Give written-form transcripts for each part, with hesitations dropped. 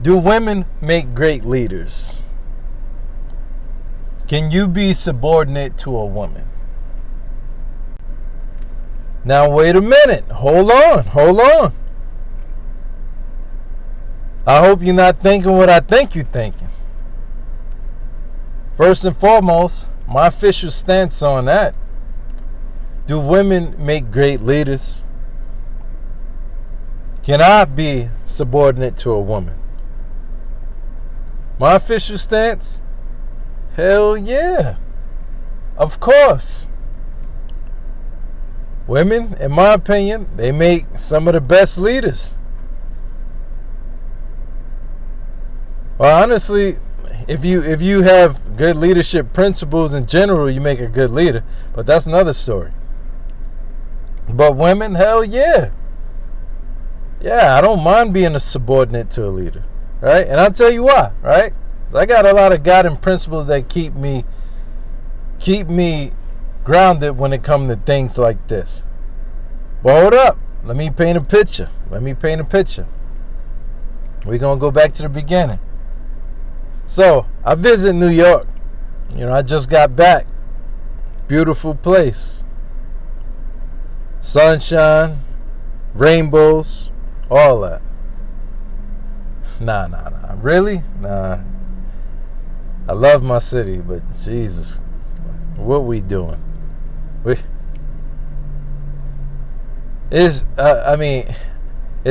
Do women make great leaders? Can you be subordinate to a woman? Now, wait a minute. Hold on. I hope you're not thinking what I think you're thinking. First and foremost, my official stance on that. Do women make great leaders? Can I be subordinate to a woman? My official stance? Hell yeah. Of course. Women, in my opinion, they make some of the best leaders. Well, honestly, if you have good leadership principles in general, you make a good leader. But that's another story. But women, hell yeah. Yeah, I don't mind being a subordinate to a leader. Right? And I'll tell you why, right? 'Cause I got a lot of guiding principles that keep me grounded when it comes to things like this. But hold up. Let me paint a picture. We're going to go back to the beginning. So, I visit New York. I just got back. Beautiful place. Sunshine, rainbows, all that. Nah. Really? Nah. I love my city, but Jesus, what we doing? It's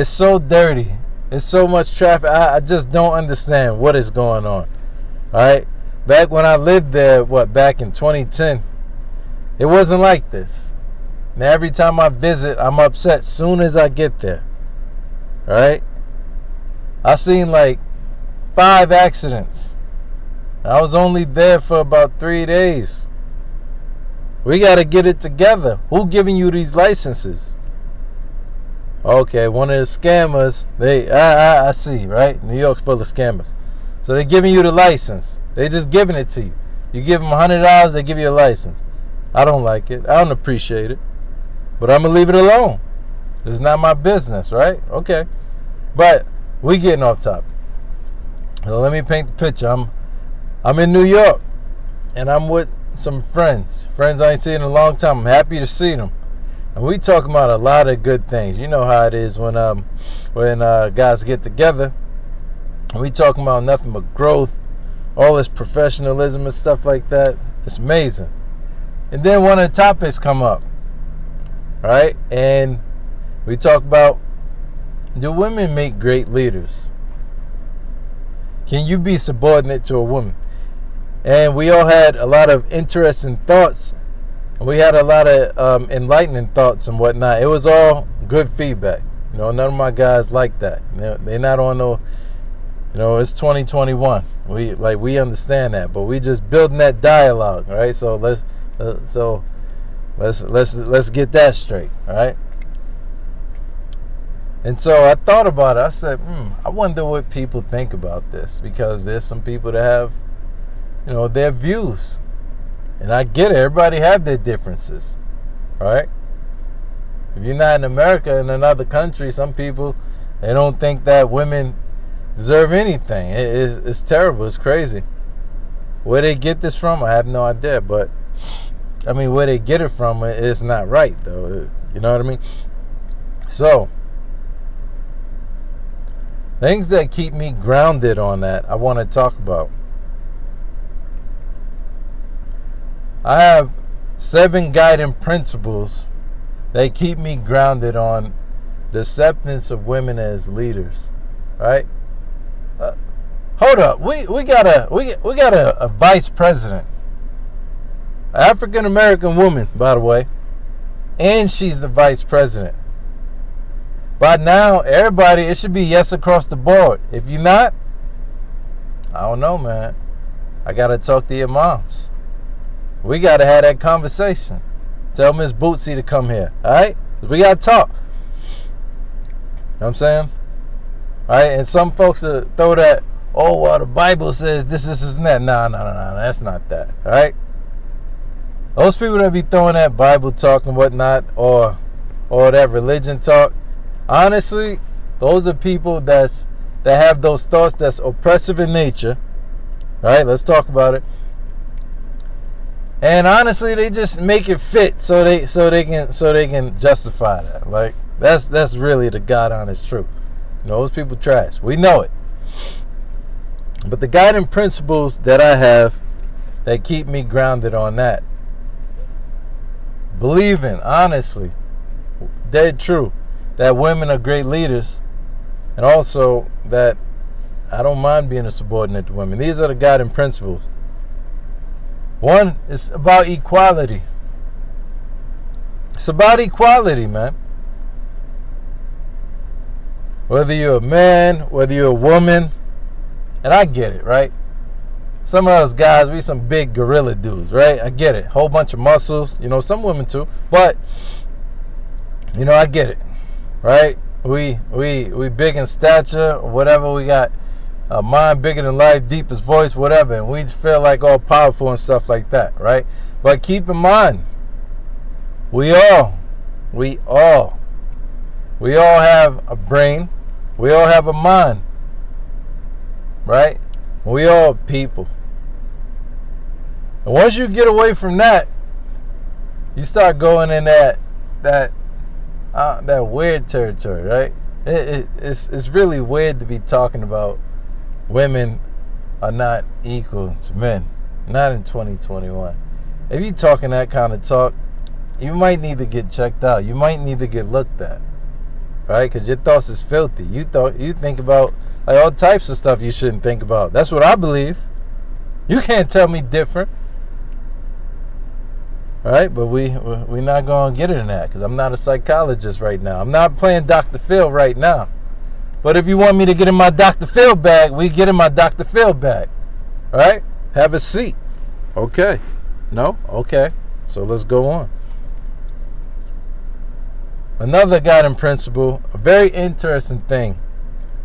so dirty. It's so much traffic. I just don't understand what is going on. All right? Back when I lived there, back in 2010, it wasn't like this. Now, every time I visit, I'm upset as soon as I get there. All right? I seen like 5 accidents. I was only there for about 3 days. We got to get it together. Who giving you these licenses? Okay, one of the scammers. I see, right? New York's full of scammers. So they're giving you the license. They just giving it to you. You give them $100, they give you a license. I don't like it. I don't appreciate it. But I'm going to leave it alone. It's not my business, right? Okay. But we getting off topic. So let me paint the picture. I'm in New York, and I'm with some friends I ain't seen in a long time. I'm happy to see them, and we talking about a lot of good things. You know how it is when guys get together, and we talking about nothing but growth, all this professionalism and stuff like that. It's amazing. And then one of the topics come up, right? And we talk about, do women make great leaders? Can you be subordinate to a woman? And we all had a lot of interesting thoughts. We had a lot of enlightening thoughts and whatnot. It was all good feedback. None of my guys like that. They're not on no. It's 2021. We understand that, but we just building that dialogue, right? So let's get that straight, all right? And so I thought about it. I said, I wonder what people think about this, because there's some people that have, their views. And I get it. Everybody have their differences, right? If you're not in America, in another country, some people, they don't think that women deserve anything. It's terrible. It's crazy. Where they get this from, I have no idea. But, where they get it from, it's not right, though. You know what I mean? So, things that keep me grounded on that, I want to talk about. I have 7 guiding principles that keep me grounded on the acceptance of women as leaders, right? Hold up, we got a vice president, African American woman, by the way, and she's the vice president. By now, everybody, it should be yes across the board. If you're not, I don't know, man. I gotta talk to your moms. We got to have that conversation. Tell Miss Bootsy to come here. All right? We got to talk. You know what I'm saying? All right? And some folks throw that, the Bible says this and that. No. That's not that. All right? Those people that be throwing that Bible talk and whatnot, or that religion talk, honestly, those are people that's that have those thoughts that's oppressive in nature. Right? Let's talk about it. And honestly, they just make it fit so they can justify that. Like that's really the God honest truth. You know, those people trash. We know it. But the guiding principles that I have that keep me grounded on that, believing honestly, dead true, that women are great leaders, and also that I don't mind being a subordinate to women. These are the guiding principles. One is about equality. It's about equality, man. Whether you're a man, whether you're a woman, and I get it, right? Some of us guys, we some big gorilla dudes, right? I get it. Whole bunch of muscles, you know, some women too. But, you know, I get it, right? We big in stature or whatever. We got a mind bigger than life, deepest voice, whatever. And we feel like all powerful and stuff like that, right? But keep in mind, we all have a brain. We all have a mind, right? We all people. And once you get away from that, you start going in that weird territory, right? It's really weird to be talking about women are not equal to men. Not in 2021. If you're talking that kind of talk, you might need to get checked out. You might need to get looked at, right? Because your thoughts is filthy. You think about like all types of stuff you shouldn't think about. That's what I believe. You can't tell me different, right? But we're not going to get into that because I'm not a psychologist right now. I'm not playing Dr. Phil right now. But if you want me to get in my Dr. Phil bag, we get in my Dr. Phil bag, right? Have a seat. Okay. No? Okay. So let's go on. Another guiding principle, a very interesting thing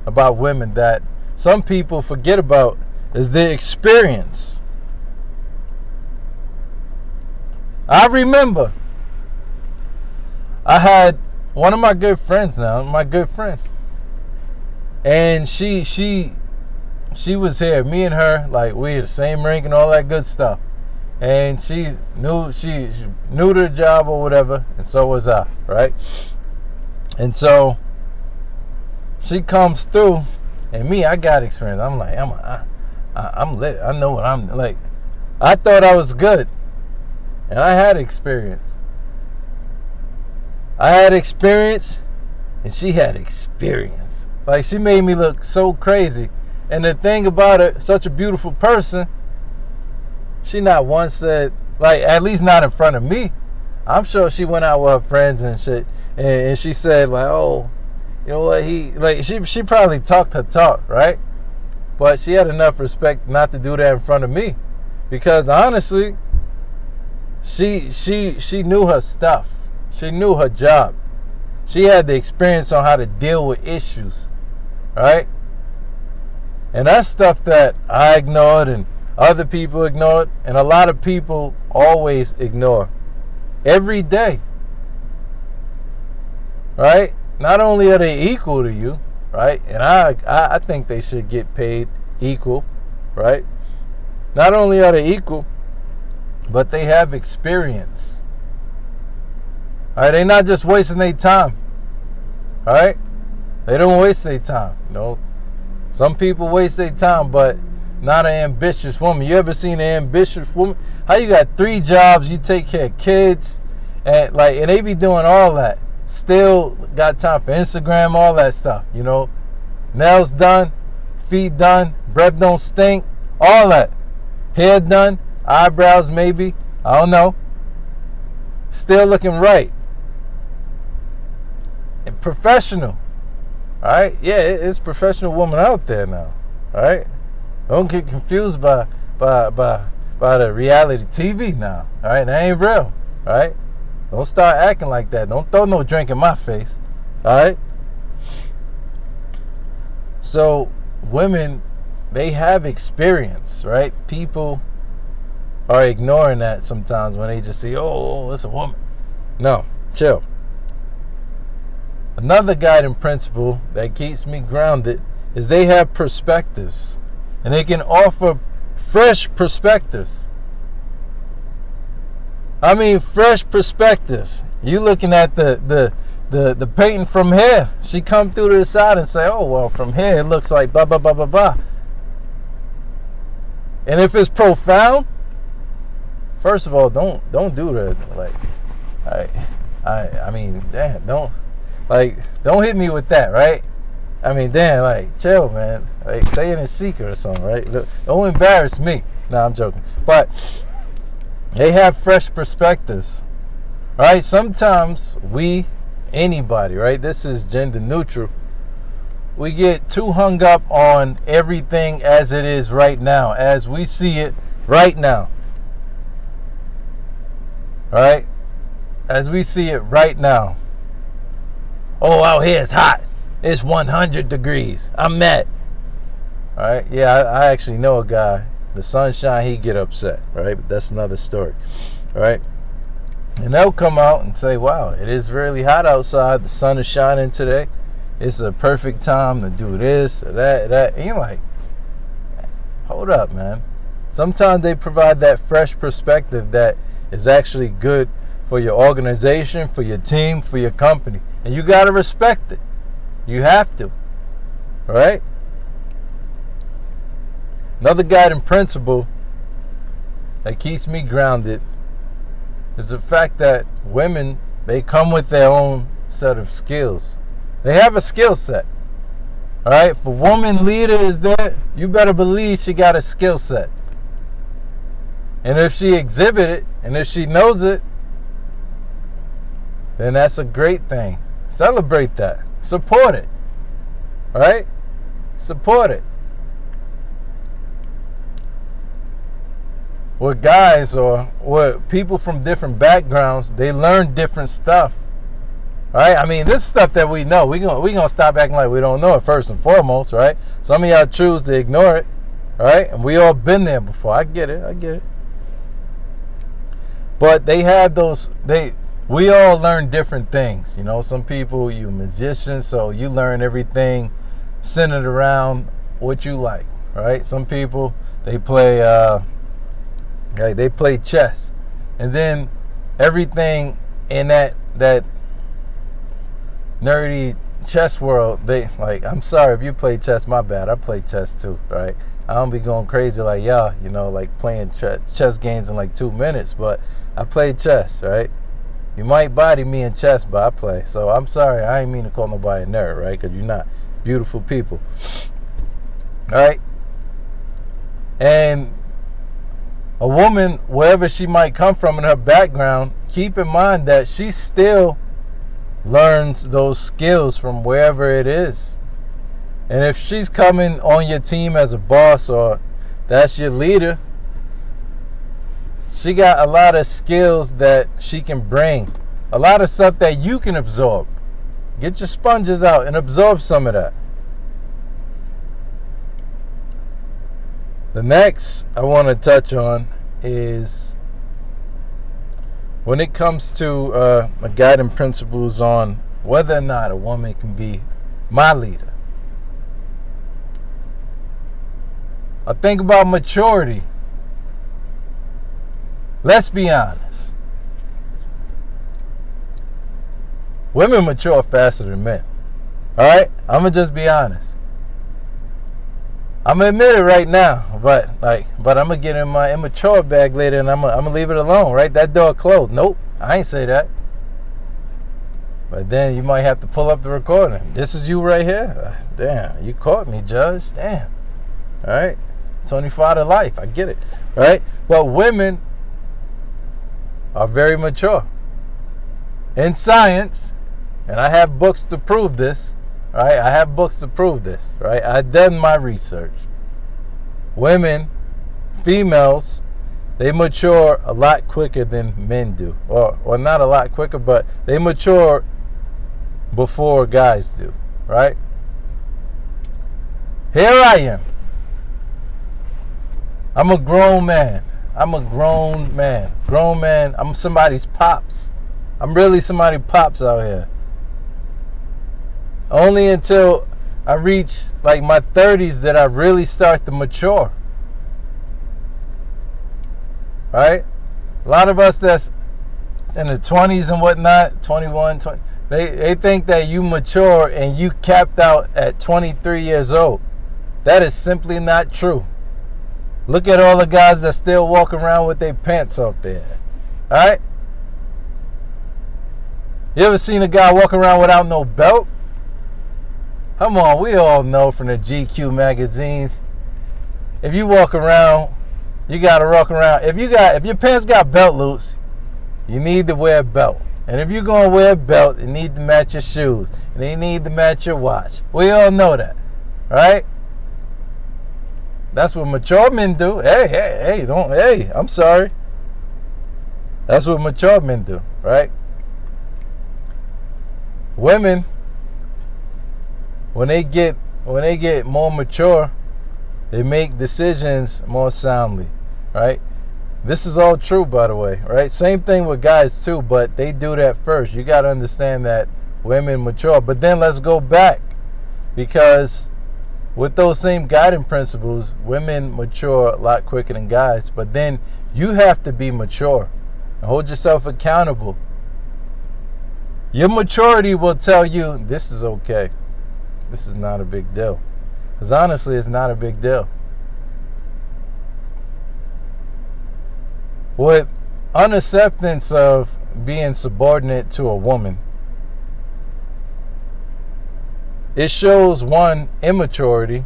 about women that some people forget about is their experience. I remember I had one of my good friends now, my good friend. And she was here, me and her, like we had the same rank and all that good stuff. And she knew to the job or whatever, and so was I, right? And so she comes through, and me, I got experience. I'm like, I'm lit. I know what I'm like. I thought I was good, and I had experience. I had experience, and she had experience. Like she made me look so crazy. And the thing about it, such a beautiful person. She not once said, like, at least not in front of me. I'm sure she went out with her friends and shit, and she said, like, oh, you know what, she probably talked her talk, right? But she had enough respect not to do that in front of me. Because honestly, she knew her stuff. She knew her job. She had the experience on how to deal with issues, right? And that's stuff that I ignored and other people ignored, and a lot of people always ignore every day, right? Not only are they equal to you, right? And I think they should get paid equal, right? Not only are they equal, but they have experience. All right, they're not just wasting their time. All right, they don't waste their time. You know, some people waste their time, but not an ambitious woman. You ever seen an ambitious woman? How you got 3 jobs, you take care of kids, and they be doing all that. Still got time for Instagram, all that stuff, you know. Nails done, feet done, breath don't stink, all that. Hair done, eyebrows maybe, I don't know. Still looking right. And professional. Alright? Yeah, it's professional woman out there now. Alright? Don't get confused by the reality TV now. Alright? That ain't real. Alright? Don't start acting like that. Don't throw no drink in my face. Alright? So women, they have experience, right? People are ignoring that sometimes when they just say, oh, it's a woman. No, chill. Another guiding principle that keeps me grounded is they have perspectives, and they can offer fresh perspectives. I mean, fresh perspectives. You looking at the painting from here. She come through to the side and say, oh, well, from here it looks like blah, blah, blah, blah, blah. And if it's profound, first of all, don't do that. Like, I mean, damn, don't hit me with that, right? I mean, damn, like, chill, man. Like, say it in secret or something, right? Don't embarrass me. No, I'm joking. But they have fresh perspectives, right? Sometimes anybody, right? This is gender neutral. We get too hung up on everything as it is right now, as we see it right now. Right? As we see it right now. Oh, out here it's hot. It's 100 degrees. I'm mad. All right? Yeah, I actually know a guy. The sunshine, he get upset. Right? But that's another story. All right? And they'll come out and say, wow, it is really hot outside. The sun is shining today. It's a perfect time to do this or that. And you're like, hold up, man. Sometimes they provide that fresh perspective that is actually good for your organization, for your team, for your company. And you got to respect it. You have to. All right? Another guiding principle that keeps me grounded is the fact that women, they come with their own set of skills. They have a skill set. All right? If a woman leader is there, you better believe she got a skill set. And if she exhibits it, and if she knows it, then that's a great thing. Celebrate that. Support it. All right? Support it. With guys or with people from different backgrounds, they learn different stuff. All right? I mean, this stuff that we know, we gonna stop acting like we don't know it first and foremost, right? Some of y'all choose to ignore it, all right? And we all been there before. I get it. But they have we all learn different things. You know, some people, you musicians, so you learn everything centered around what you like, right? Some people, they play chess. And then everything in that nerdy chess world, I'm sorry if you play chess, my bad. I play chess too, right? I don't be going crazy like y'all, you know, like playing chess games in like 2 minutes, but I play chess, right? You might body me in chess, but I play. So I'm sorry, I ain't mean to call nobody a nerd, right? Because you're not. Beautiful people. All right? And a woman, wherever she might come from in her background, keep in mind that she still learns those skills from wherever it is. And if she's coming on your team as a boss or that's your leader, she got a lot of skills that she can bring. A lot of stuff that you can absorb. Get your sponges out and absorb some of that. The next I want to touch on is when it comes to guiding principles on whether or not a woman can be my leader. I think about maturity. Let's be honest. Women mature faster than men. Alright? I'm going to just be honest. I'm going to admit it right now. But I'm going to get in my immature bag later and I'm going to leave it alone. Right? That door closed. Nope. I ain't say that. But then you might have to pull up the recording. This is you right here? Damn. You caught me, Judge. Damn. Alright? 25 to life. I get it. Right? But women are very mature in science, and I have books to prove this, right? I have books to prove this, right? I've done my research. Women, females, they mature a lot quicker than men do, or not a lot quicker, but they mature before guys do, right? Here I am. I'm a grown man. Grown man. I'm somebody's pops. I'm really somebody's pops out here. Only until I reach like my 30s that I really start to mature. Right? A lot of us that's in the 20s and whatnot, 21, 20, they think that you mature and you capped out at 23 years old. That is simply not true. Look at all the guys that still walk around with their pants off there. Alright? You ever seen a guy walk around without no belt? Come on, we all know from the GQ magazines. If you walk around, you gotta walk around. If your pants got belt loops, you need to wear a belt. And if you're gonna wear a belt, it need to match your shoes. And they need to match your watch. We all know that. Right? That's what mature men do. Hey, I'm sorry. That's what mature men do, right? Women, when they get more mature, they make decisions more soundly, right? This is all true, by the way, right? Same thing with guys too, but they do that first. You got to understand that women mature. But then let's go back, because with those same guiding principles, women mature a lot quicker than guys. But then you have to be mature and hold yourself accountable. Your maturity will tell you this is okay. This is not a big deal. Because honestly, it's not a big deal. With unacceptance of being subordinate to a woman, it shows one, immaturity,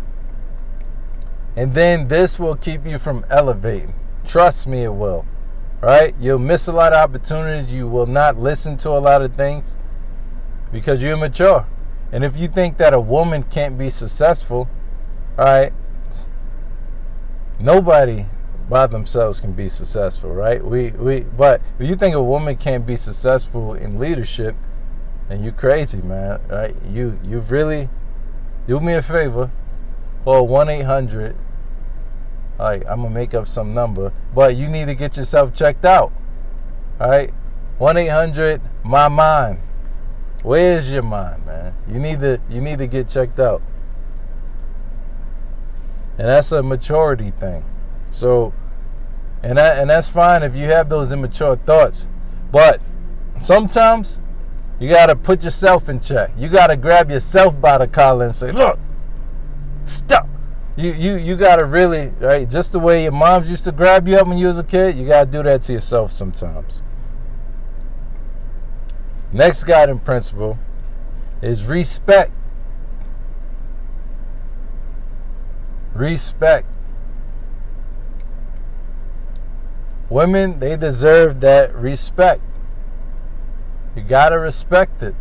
and then this will keep you from elevating. Trust me, it will. Right? You'll miss a lot of opportunities. You will not listen to a lot of things because you're immature. And if you think that a woman can't be successful, all right, nobody by themselves can be successful, right? But if you think a woman can't be successful in leadership, then you're crazy, man, right? You really, do me a favor, call 1-800, like, I'm gonna make up some number, but you need to get yourself checked out, all right? 1-800 my mind. Where's your mind, man? You need to get checked out. And that's a maturity thing. So, and that's fine if you have those immature thoughts. But sometimes you got to put yourself in check. You got to grab yourself by the collar and say, look, stop. You got to really, right, just the way your moms used to grab you up when you was a kid, you got to do that to yourself sometimes. Next guiding principle is respect. Respect. Women, they deserve that respect. You gotta respect it.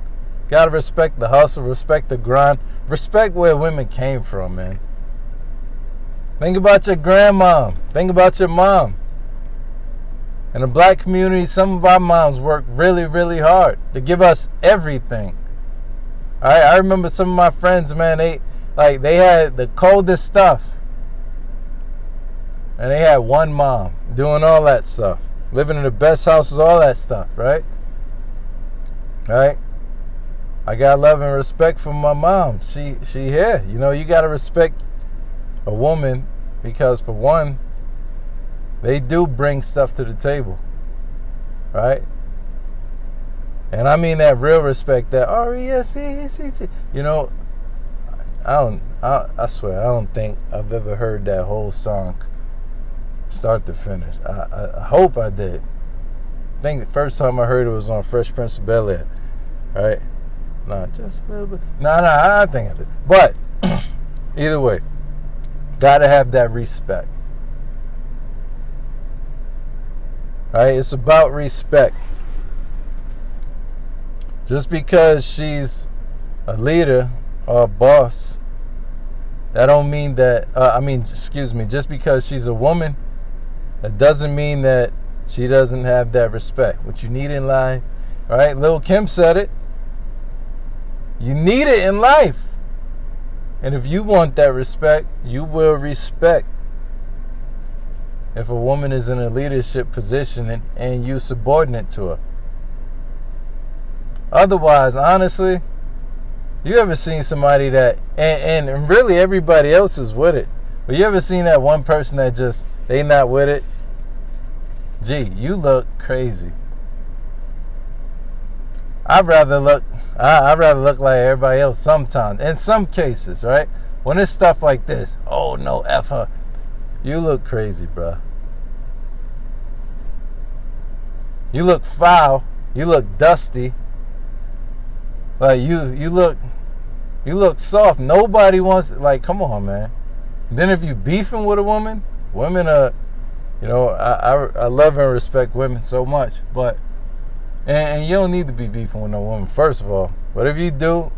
Gotta respect the hustle, respect the grind, respect where women came from, man. Think about your grandma. Think about your mom. In the black community, some of our moms work really, really hard to give us everything. All right, I remember some of my friends, man, they had the coldest stuff. And they had one mom doing all that stuff. Living in the best houses, all that stuff, right? Right? I got love and respect for my mom. She here. You know, you got to respect a woman because, for one, they do bring stuff to the table. Right? And I mean that real respect, that R-E-S-P-E-C-T. You know, I swear, I don't think I've ever heard that whole song start to finish. I hope I did. I think the first time I heard it was on Fresh Prince of Bel-Air. Right? No, just a little bit. No, I think I did. But either way, gotta have that respect. Right? It's about respect. Just because she's a leader or a boss, that don't mean that, just because she's a woman, that doesn't mean that she doesn't have that respect. What you need in life, right? Lil' Kim said it. You need it in life. And if you want that respect, you will respect if a woman is in a leadership position and you subordinate to her. Otherwise, honestly, You ever seen somebody that, and really everybody else is with it, but you ever seen that one person that just, they not with it? Gee, you look crazy. I'd rather look like everybody else sometimes. In some cases, right? When it's stuff like this, oh no, F her. You look crazy, bruh. You look foul. You look dusty. Like you look soft. Nobody wants, like, come on, man. And then if you beefing with a woman, women are, I love and respect women so much, but and you don't need to be beefing with no woman, first of all. But if you do,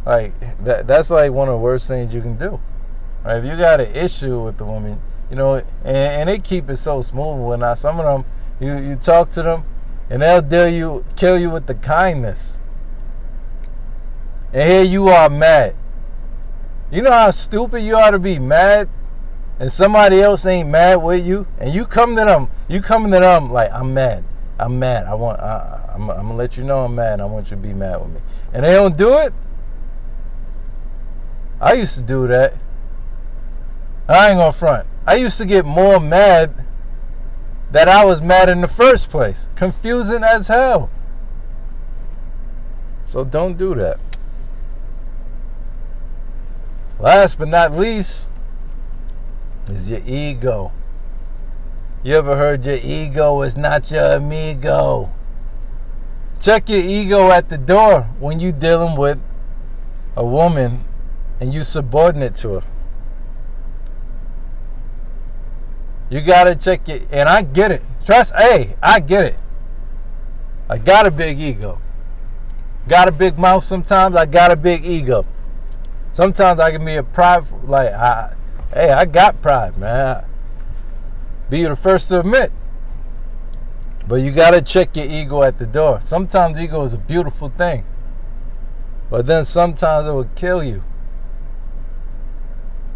like that's like one of the worst things you can do. Right? If you got an issue with the woman, and they keep it so smooth and whatnot. Some of them, you talk to them, and they'll kill you with the kindness. And here you are mad. You know how stupid you are to be mad, and somebody else ain't mad with you, and you come to them like, I'm mad. I'm gonna let you know I'm mad. I want you to be mad with me, and they don't do it. I used to do that. I ain't gonna front. I used to get more mad that I was mad in the first place. Confusing as hell. So don't do that. Last but not least is your ego. You ever heard your ego is not your amigo? Check your ego at the door when you dealing with a woman and you subordinate to her. You gotta check it, and I get it. I get it. I got a big ego. Got a big mouth sometimes. I got a big ego. Sometimes I can be a pride, I got pride, man. Be the first to admit. But you gotta check your ego at the door. Sometimes ego is a beautiful thing, but then sometimes it will kill you.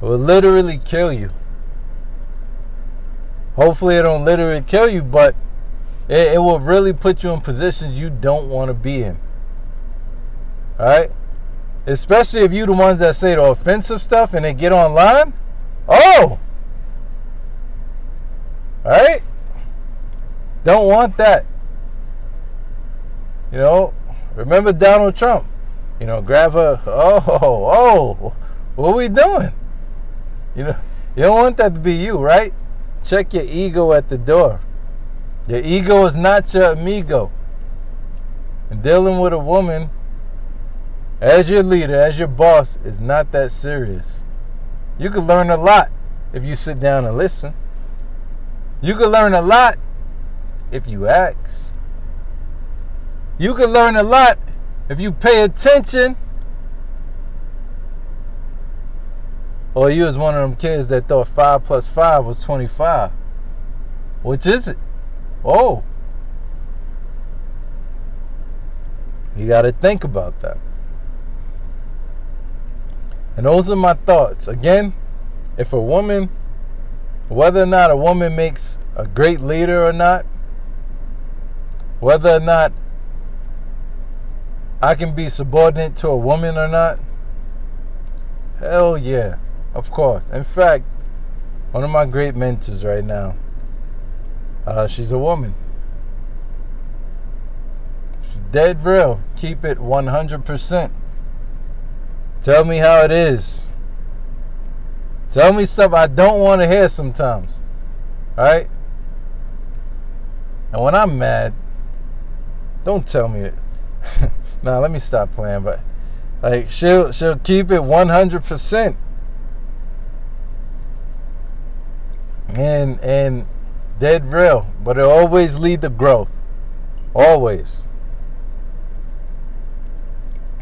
It will literally kill you. Hopefully it don't literally kill you, but it will really put you in positions you don't want to be in. Alright? Especially if you the ones that say the offensive stuff and they get online. Oh! Alright? Don't want that. Remember Donald Trump. Grab her. Oh, what are we doing? You don't want that to be you, right? Check your ego at the door. Your ego is not your amigo. And dealing with a woman as your leader, as your boss, is not that serious. You can learn a lot if you sit down and listen. You can learn a lot if you ask. You can learn a lot if you pay attention. Or you was one of them kids that thought 5 plus 5 was 25. Which is it? Oh. You got to think about that. And those are my thoughts. Again, if a woman, whether or not a woman makes a great leader or not, whether or not I can be subordinate to a woman or not, hell yeah, of course. In fact, one of my great mentors right now, she's a woman. She's dead real. Keep it 100%. Tell me how it is. Tell me stuff I don't want to hear sometimes. Alright? And when I'm mad, don't tell me that. Nah, let me stop playing, but like she'll keep it 100%. And dead real. But it'll always lead to growth. Always.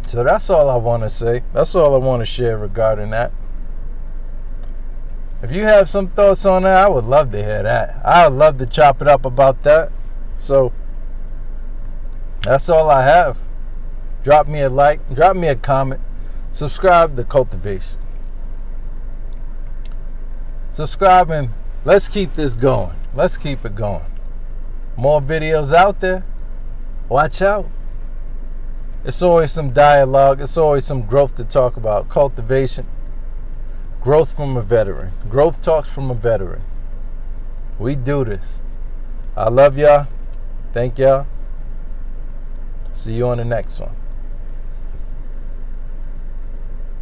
So that's all I want to say. That's all I want to share regarding that. If you have some thoughts on that, I would love to hear that. I would love to chop it up about that. So that's all I have. Drop me a like. Drop me a comment. Subscribe to Cultivation. Subscribe and let's keep this going. Let's keep it going. More videos out there. Watch out. It's always some dialogue. It's always some growth to talk about. Cultivation. Growth from a veteran. Growth talks from a veteran. We do this. I love y'all. Thank y'all. See you on the next one.